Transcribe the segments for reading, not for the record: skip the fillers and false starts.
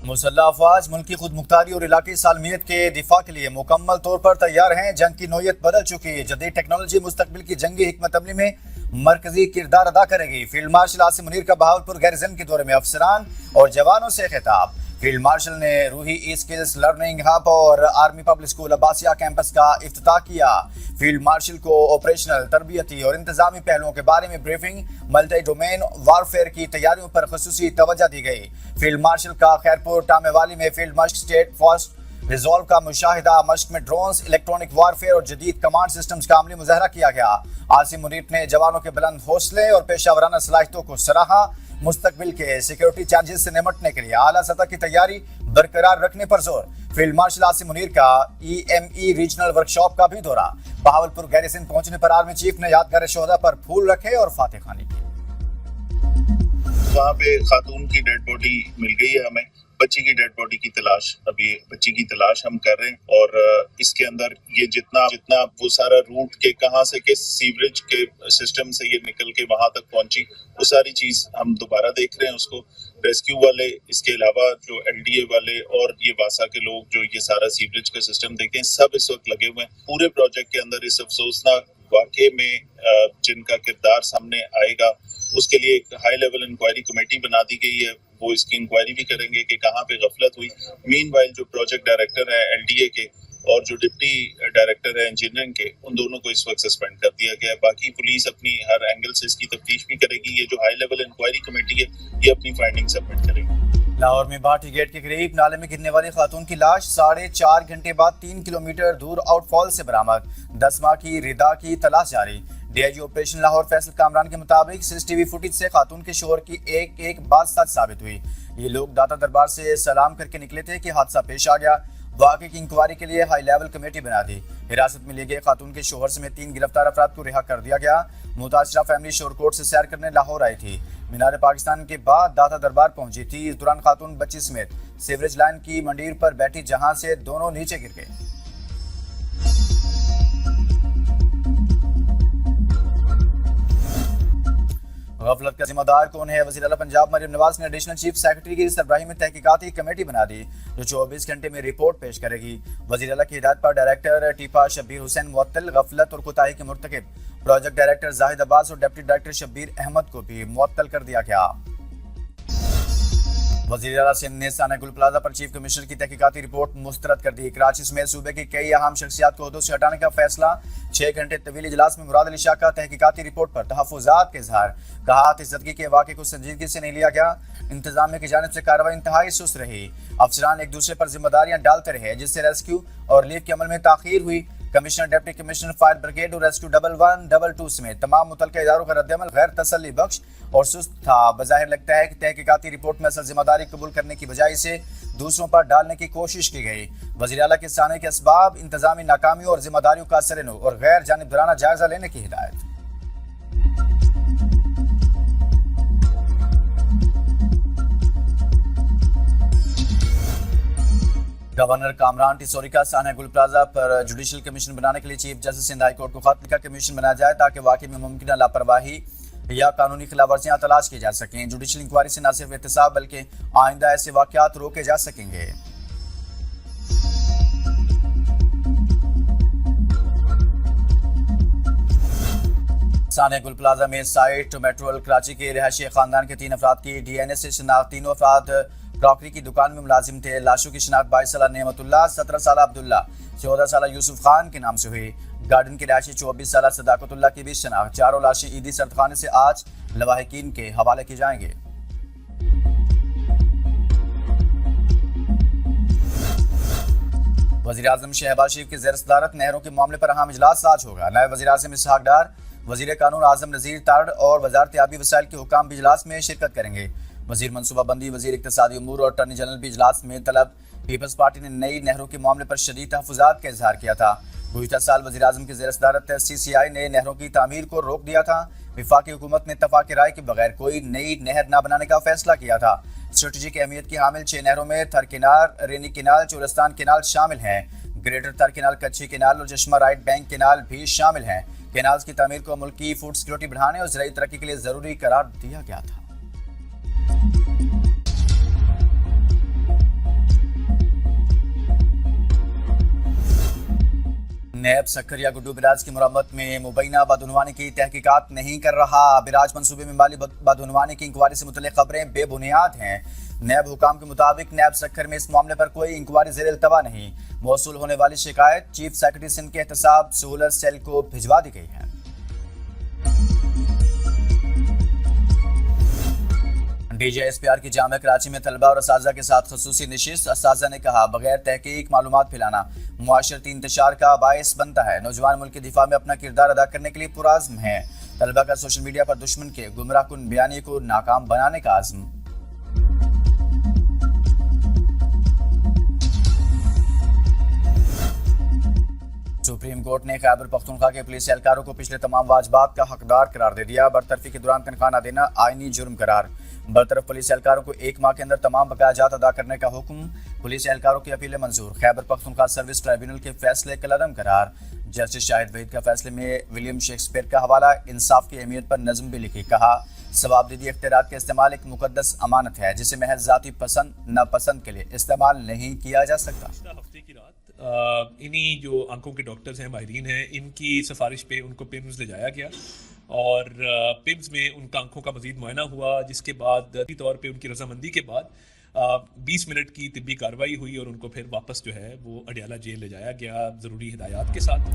مسلح افواج ملکی خود مختاری اور علاقائی سالمیت کے دفاع کے لیے مکمل طور پر تیار ہیں۔ جنگ کی نوعیت بدل چکی ہے۔ جدید ٹیکنالوجی مستقبل کی جنگی حکمت عملی میں مرکزی کردار ادا کرے گی۔ فیلڈ مارشل عاصم منیر کا بہاولپور گیریزن کے دورے میں افسران اور جوانوں سے خطاب۔ فیلڈ مارشل نے روحی ای سکلز لرننگ ہب اور آرمی پبلک اسکول عباسیہ کیمپس کا افتتاح کیا۔ فیلڈ مارشل کو آپریشنل، تربیتی اور انتظامی پہلوؤں کے بارے میں بریفنگ، ملٹی ڈومین وارفیئر کی تیاریوں پر خصوصی توجہ دی گئی۔ فیلڈ مارشل کا خیرپور ٹامے والی میں فیلڈ مشق اسٹیٹ فاسٹ ریزالو کا مشاہدہ۔ مشق میں ڈرونز، الیکٹرانک وارفیئر اور جدید کمانڈ سسٹمز کا عملی مظاہرہ کیا گیا۔ عاصم منیر نے جوانوں کے بلند حوصلے اور پیشہ ورانہ صلاحیتوں کو سراہا۔ مستقبل کے سیکیورٹی چیلنجز سے نمٹنے کے لیے اعلیٰ سطح کی تیاری برقرار رکھنے پر زور۔ فیلڈ مارشل عاصم منیر کا EME ریجنل ورکشاپ کا بھی دورہ۔ بہاولپور گیریزن پہنچنے پر آرمی چیف نے یادگار شہداء پر پھول رکھے اور فاتح خوانی کی۔ وہاں پہ خاتون کی ڈیڈ باڈی مل گئی ہے ہمیں، بچی کی ڈیڈ باڈی کی تلاش، ابھی بچی کی تلاش ہم کر رہے ہیں، اور اس کے اندر یہ جتنا وہ سارا روٹ کے کہاں سے کس سیوریج کے سسٹم سے یہ نکل کے وہاں تک پہنچی، وہ ساری چیز ہم دوبارہ دیکھ رہے ہیں۔ اس کو ریسکیو والے، اس کے علاوہ جو LDA والے اور یہ واسا کے لوگ جو یہ سارا سیوریج کا سسٹم دیکھتے ہیں، سب اس وقت لگے ہوئے ہیں پورے پروجیکٹ کے اندر۔ اس افسوسناک واقعے میں جن کا کردار سامنے آئے گا اس کے لیے ایک ہائی لیول انکوائری کمیٹی بنا دی گئی ہے، وہ اس کی انکوائری بھی کریں گے کہ کہاں پہ غفلت ہوئی۔ مین وائل جو پروجیکٹ ڈائریکٹر ہے LDA کے اور جو ڈپٹی ڈائریکٹر ہے انجینئرنگ کے، ان دونوں کو اس وقت سسپینڈ کر دیا گیا ہے۔ باقی پولیس اپنی ہر اینگل سے اس کی تفتیش بھی کرے گی۔ یہ جو ہائی لیول انکوائری کمیٹی ہے یہ اپنی فائنڈنگ سبمٹ کرے گی۔ لاہور میں بھاٹی گیٹ کے قریب نالے میں گرنے والی خاتون کی لاش 4.5 گھنٹے بعد 3 کلومیٹر دور آؤٹ فال سے برآمد۔ 10 ماہ کی ردا کی تلاش جاری۔ DIG آپریشن لاہور فیصل کامران کے مطابق CCTV فوٹیج سے خاتون کے شوہر کی ایک بات سچ ثابت ہوئی۔ یہ لوگ داتا دربار سے سلام کر کے نکلے تھے کہ حادثہ پیش آ گیا۔ واقعے کی انکوائری کے لیے ہائی لیول کمیٹی بنا دی۔ حراست میں لیے گئے خاتون کے شوہر سمیت 3 گرفتار افراد کو رہا کر دیا گیا۔ متاثرہ فیملی شور کوٹ سے سیر کرنے لاہور آئی تھی۔ مینار پاکستان کے بعد داتا دربار پہنچی تھی۔ اس دوران خاتون بچی سمیت سیوریج لائن کی منڈیر پر بیٹھی، جہاں سے دونوں نیچے گر گئے۔ غفلت کا ذمہ دار کون ہے؟ وزیر اعلیٰ پنجاب مریم نواز نے ایڈیشنل چیف سیکرٹری کی سربراہی میں تحقیقاتی کمیٹی بنا دی جو 24 گھنٹے میں رپورٹ پیش کرے گی۔ وزیر اعلیٰ کی ہدایت پر ڈائریکٹر ٹیپا شبیر حسین معطل، غفلت اور کوتاہی کے مرتکب پروجیکٹ ڈائریکٹر زاہد عباس اور ڈپٹی ڈائریکٹر شبیر احمد کو بھی معطل کر دیا گیا۔ وزیر اعلیٰ سندھ نے ثانیہ گل پلازہ پر چیف کمشنر کی تحقیقاتی رپورٹ مسترد کر دی۔ کراچی سمیت صوبے کی کئی اہم شخصیات کو عہدوں سے ہٹانے کا فیصلہ۔ 6 گھنٹے طویل اجلاس میں مراد علی شاہ کا تحقیقاتی رپورٹ پر تحفظات کے اظہار۔ کہا تشدد کے واقعے کو سنجیدگی سے نہیں لیا گیا۔ انتظامیہ کی جانب سے کارروائی انتہائی سست رہی۔ افسران ایک دوسرے پر ذمہ داریاں ڈالتے رہے جس سے ریسکیو اور ریلیف کے عمل میں تاخیر ہوئی۔ Commissioner, deputy commissioner, fire brigade اور ریسکیو 11 22 سمیت تمام متعلقہ اداروں کا رد عمل غیر تسلی بخش اور سست تھا۔ بظاہر لگتا ہے کہ تحقیقاتی رپورٹ میں اصل ذمہ داری قبول کرنے کی بجائے اسے دوسروں پر ڈالنے کی کوشش کی گئی۔ وزیر اعلیٰ کے سانحے کے اسباب، انتظامی ناکامیوں اور ذمہ داریوں کا اثر نو اور غیر جانبدارانہ جائزہ لینے کی ہدایت۔ گورنر کامران ٹیسوری کا ثانیہ گل پلازہ پر جوڈیشل کمیشن بنانے کے لیے chief justice Sindh high court کو خط لکھا۔ کمیشن بنایا جائے تاکہ واقعے میں ممکنہ لاپرواہی یا قانونی خلاف ورزیاں تلاش کی جا سکیں۔ جوڈیشل انکوائری سے نہ صرف احتساب بلکہ آئندہ ایسے واقعات روکے جا سکیں گے۔ ثانیہ گل پلازہ میں سائٹ میٹرول کراچی کے رہائشی خاندان کے 3 افراد کی DNA سے شناخت۔ تینوں افراد کراکری کی دکان میں ملازم تھے۔ لاشوں کی شناخت 22 سالہ نعمت اللہ، 17 سالہ عبداللہ، 14 سالہ یوسف خان کے نام سے ہوئی۔ گارڈن کے رہائشی 24 سالہ صداقت اللہ کی بھی شناخت۔ چاروں لاشیں عیدی سردخانے سے آج لواحقین کے حوالے کی جائیں گے۔ وزیر اعظم شہباز شریف کی زیر صدارت نہروں کے معاملے پر اہم اجلاس آج ہوگا۔ نائب وزیر اعظم اسحاق ڈار، وزیر قانون اعظم نذیر تارڑ اور وزارت آبی وسائل کے حکام بھی اجلاس میں شرکت کریں گے۔ وزیر منصوبہ بندی، وزیر اقتصادی امور اور اٹارنی جنرل بھی اجلاس میں طلب۔ پیپلز پارٹی نے نئی نہروں کے معاملے پر شدید تحفظات کا اظہار کیا تھا۔ گزشتہ سال وزیر اعظم کی زیر صدارت CCI نے نہروں کی تعمیر کو روک دیا تھا۔ وفاقی حکومت نے اتفاق رائے کے بغیر کوئی نئی نہر نہ بنانے کا فیصلہ کیا تھا۔ اسٹریٹجک اہمیت کی حامل 6 نہروں میں Thar canal, Rainee canal, Cholistan canal شامل ہیں۔ Greater Thar canal, Kachhi canal اور چشمہ رائٹ بینک کینال بھی شامل ہیں۔ کینالز کی تعمیر کو ملکی فوڈ سیکورٹی بڑھانے اور زرعی ترقی کے لیے ضروری قرار دیا گیا تھا۔ نیب سکھر یا گڈو براج کی مرمت میں مبینہ بدعنوانی کی تحقیقات نہیں کر رہا. براج منصوبے میں مالی بدعنوانی کی انکوائری سے متعلق خبریں بے بنیاد ہیں. نیب حکام کے مطابق نیب سکھر میں اس معاملے پر کوئی انکوائری زیر التوا نہیں. موصول ہونے والی شکایت چیف سیکرٹری سندھ کے احتساب سہولت سیل کو بھجوا دی گئی ہے. D J S P R کی جامعہ کراچی میں طلبہ اور اساتذہ کے ساتھ خصوصی نشست. اساتذہ نے کہا بغیر تحقیق معلومات پھیلانا معاشرتی انتشار کا باعث بنتا ہے. نوجوان ملک کے دفاع میں اپنا کردار ادا کرنے کے لیے پرعزم ہیں. طلبہ کا سوشل میڈیا پر دشمن کے گمراہ کن بیانیے کو ناکام بنانے کا عزم. سپریم کورٹ نے خیبر پختونخوا کے پولیس اہلکاروں کو پچھلے تمام واجبات کا حقدار قرار دے دیا. برطرفی کے دوران تنخواہ نہ دینا آئینی جرم قرار. برطرف پولیس اہلکاروں کو 1 ماہ کے اندر تمام بقایا جات ادا کرنے کا حکم. پولیس اہلکاروں کی اپیلیں منظور. خیبر پختونخوا سروس ٹرائیبیونل کے فیصلے کالعدم قرار. جسٹس شاہد وحید کا فیصلے میں ولیم شیکسپیئر کا حوالہ. انصاف کی اہمیت پر نظم بھی لکھی. کہا ثوابدیدی اختیارات کا استعمال ایک مقدس امانت ہے جسے محض ذاتی پسند ناپسند کے لیے استعمال نہیں کیا جا سکتا. ہفتے کی رات انہی جو آنکھوں کے ڈاکٹرز ہیں، ماہرین ہیں، ان کی سفارش پہ ان کو پیمز لے جایا گیا اور پیمز میں ان کا آنکھوں کا مزید معائنہ ہوا، جس کے بعد طور پہ ان کی رضامندی کے بعد 20 منٹ کی طبی کارروائی ہوئی اور ان کو پھر واپس جو ہے وہ اڈیالہ جیل لے جایا گیا ضروری ہدایات کے ساتھ.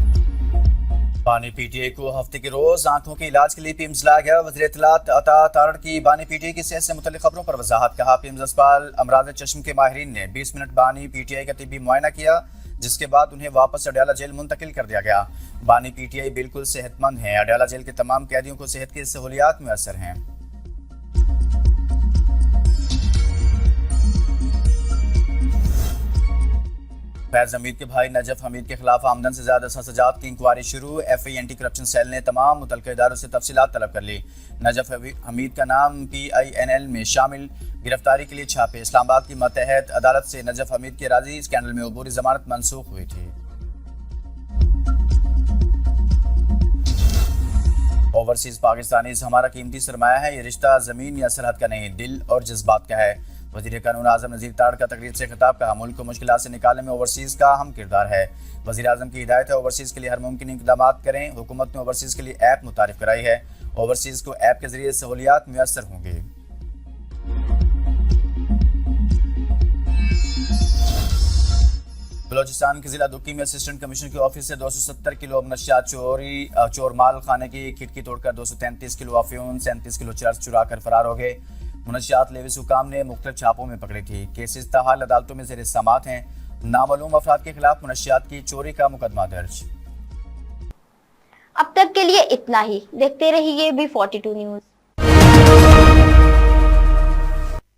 بانی پی ٹی آئی کو ہفتے کے روز آنکھوں کے علاج کے لیے پیمز لایا گیا. وزیر اطلاعات عطا تارڑ کی بانی پی ٹی آئی کی صحت سے متعلق خبروں پر وضاحت. کہا پیمز اسپتال امراض چشم کے ماہرین نے 20 منٹ بانی پی ٹی آئی کا طبی معائنہ کیا، جس کے بعد انہیں واپس اڈیالہ جیل منتقل کر دیا گیا. بانی پی ٹی آئی بالکل صحت مند ہیں. اڈیالہ جیل کے تمام قیدیوں کو صحت کی سہولیات میسر ہیں. فیض حمید کے بھائی نجف حمید کے خلاف آمدن سے زیادہ سزاجات کی انکوائری شروع. ایف آئی اینٹی کرپشن سیل نے تمام متعلقہ اداروں سے تفصیلات طلب کر لی. نجف حمید کا نام PINL میں شامل. گرفتاری کے لیے چھاپے. اسلام آباد کی ماتحت عدالت سے نجف حمید کے اراضی اسکینڈل میں عبوری ضمانت منسوخ ہوئی تھی. اوورسیز پاکستانیز ہمارا قیمتی سرمایہ ہے. یہ رشتہ زمین یا سرحد کا نہیں، دل اور جذبات کا ہے. وزیر قانون اعظم نذیر تارڑ کا تقریر سے خطاب. کہا ملک کو مشکلات سے نکالنے میں اوورسیز کا اہم کردار ہے. وزیر اعظم کی ہدایت ہے اوورسیز کے لیے ہر ممکن اقدامات کریں. حکومت نے اوورسیز کے لیے ایپ متعارف کرائی ہے. اوورسیز کو ایپ کے ذریعے سہولیات میسر ہوں گی. بلوچستان کے ضلع دکی میں اسسٹنٹ کمشنر کے آفس سے 270 کلو منشیات چور مال خانے کی کھڑکی توڑ کر 233 کلو افیون 37 کلو چرس چرا کر فرار ہو گئے. منشیات لیویس حکام نے مختلف چھاپوں میں پکڑی تھی. کیسز تاحال عدالتوں میں زیر سماعت ہیں. نامعلوم افراد کے خلاف منشیات کی چوری کا مقدمہ درج. اب تک کے لیے اتنا ہی. دیکھتے رہیے B42 نیوز.